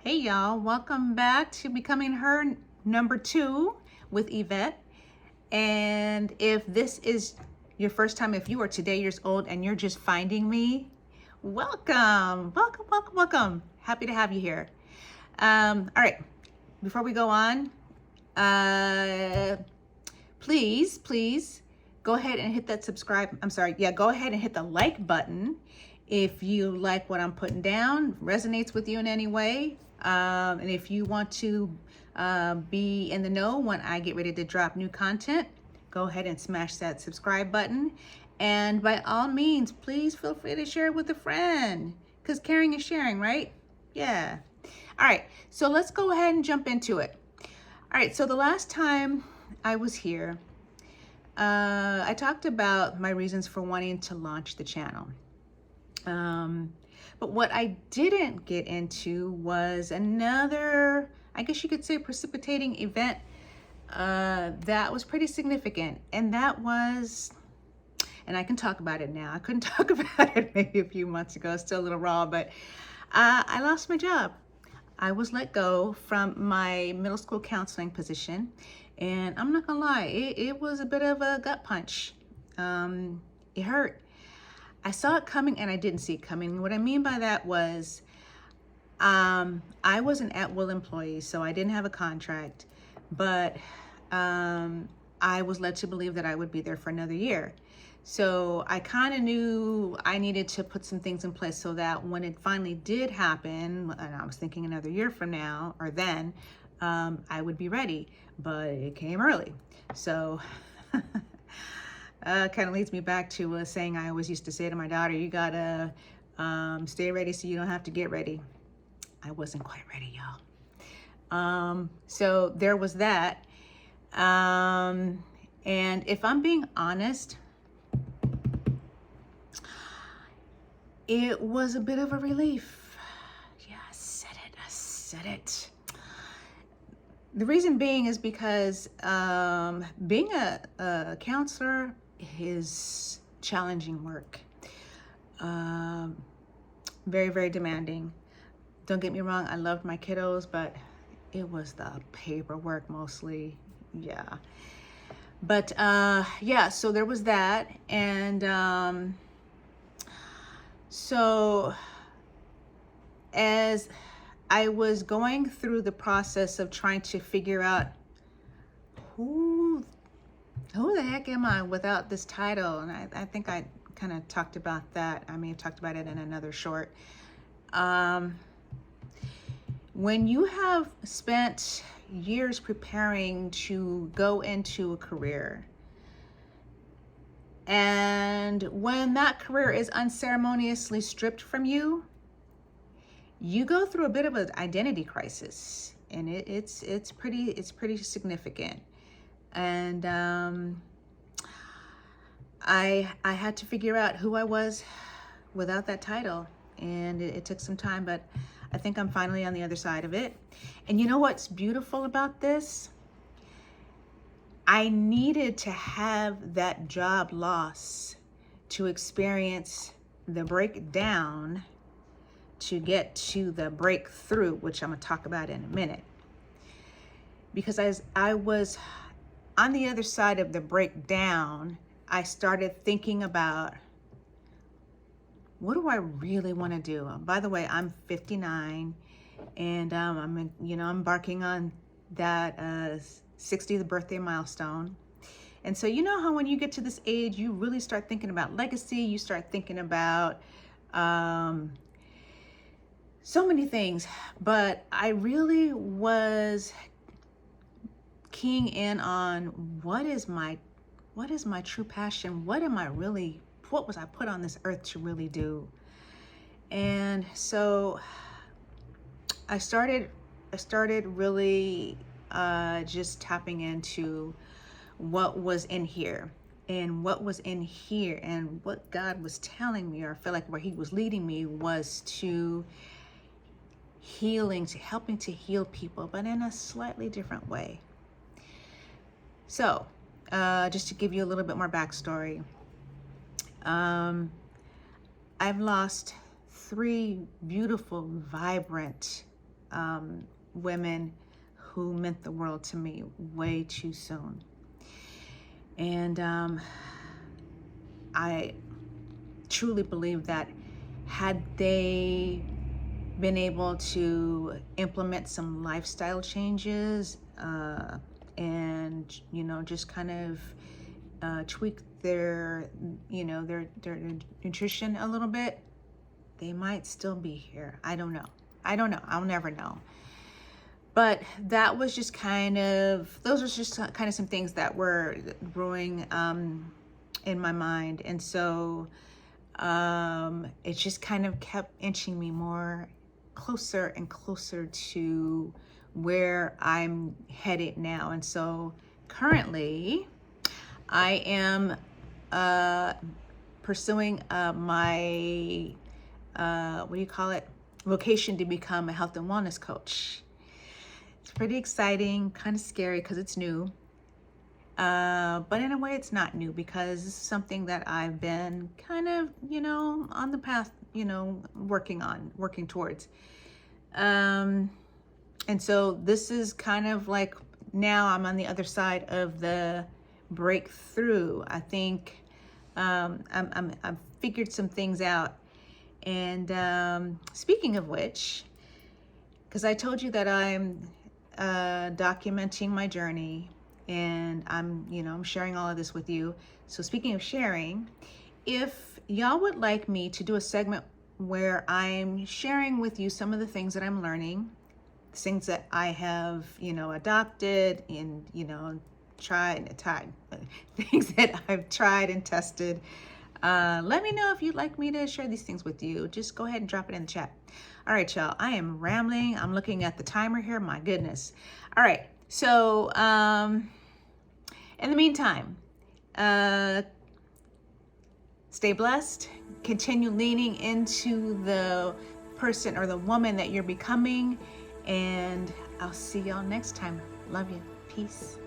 Hey y'all, welcome back to Becoming Her number 2 with Yvette. And if this is your first time, if you are today years old and you're just finding me, welcome, welcome, welcome, welcome. Happy to have you here. All right, before we go on, please go ahead and hit that subscribe. Go ahead and hit the like button if you like what I'm putting down, resonates with you in any way. And if you want to be in the know when I get ready to drop new content, go ahead and smash that subscribe button. And by all means, please feel free to share it with a friend, because caring is sharing, right? Yeah. All right, so let's go ahead and jump into it. All right, so the last time I was here, I talked about my reasons for wanting to launch the channel. But what I didn't get into was another, I guess you could say, precipitating event that was pretty significant. And that was, and I can talk about it now. I couldn't talk about it maybe a few months ago. It's still a little raw, but I lost my job. I was let go from my middle school counseling position. And I'm not gonna lie, it was a bit of a gut punch. It hurt. I saw it coming and I didn't see it coming. What I mean by that was I was an at-will employee, so I didn't have a contract, but I was led to believe that I would be there for another year. So I kind of knew I needed to put some things in place so that when it finally did happen, and I was thinking another year from now or then, I would be ready, but it came early. So kind of leads me back to a saying I always used to say to my daughter: you gotta stay ready so you don't have to get ready. I wasn't quite ready, y'all. So there was that. And if I'm being honest, it was a bit of a relief. Yeah, I said it. The reason being is because being a counselor is challenging work. Very, very demanding. Don't get me wrong, I loved my kiddos, but it was the paperwork mostly. Yeah. But yeah, so there was that. And so as I was going through the process of trying to figure out who the heck am I without this title, and I think I kind of talked about that. I may have talked about it in another short. When you have spent years preparing to go into a career, and when that career is unceremoniously stripped from you, you go through a bit of an identity crisis, and it's pretty significant. And I had to figure out who I was without that title, and it took some time, but I think I'm finally on the other side of it. And you know what's beautiful about this? I needed to have that job loss to experience the breakdown to get to the breakthrough, which I'm gonna talk about in a minute. Because as I was on the other side of the breakdown, I started thinking about, what do I really want to do? By the way, I'm 59, and I'm embarking on that 60th birthday milestone. And so you know how when you get to this age, you really start thinking about legacy. You start thinking about so many things. But I really was keying in on what is my true passion? What was I put on this earth to really do? And so I started really just tapping into what was in here, and what God was telling me, or I feel like where he was leading me, was to helping to heal people, but in a slightly different way. So just to give you a little bit more backstory, I've lost 3 beautiful, vibrant women who meant the world to me way too soon. And I truly believe that had they been able to implement some lifestyle changes and, you know, just kind of tweak their, you know, their nutrition a little bit, they might still be here. I don't know. I'll never know. But that was just kind of, those are just kind of some things that were brewing in my mind. And so it just kind of kept inching me more closer and closer to where I'm headed now. And so currently I am pursuing my, what do you call it? Vocation to become a health and wellness coach. It's pretty exciting, kind of scary because it's new. But in a way it's not new because this is something that I've been kind of, you know, on the path, you know, working towards. And so this is kind of like, now I'm on the other side of the breakthrough. I think I've figured some things out. And speaking of which, because I told you that I'm documenting my journey, and I'm sharing all of this with you. So speaking of sharing, if y'all would like me to do a segment where I'm sharing with you some of the things that I'm learning, things that I have, adopted and, tried, things that I've tried and tested, let me know if you'd like me to share these things with you. Just go ahead and drop it in the chat. All right, y'all, I am rambling. I'm looking at the timer here. My goodness. All right. So, in the meantime, stay blessed. Continue leaning into the person or the woman that you're becoming. And I'll see y'all next time. Love you. Peace.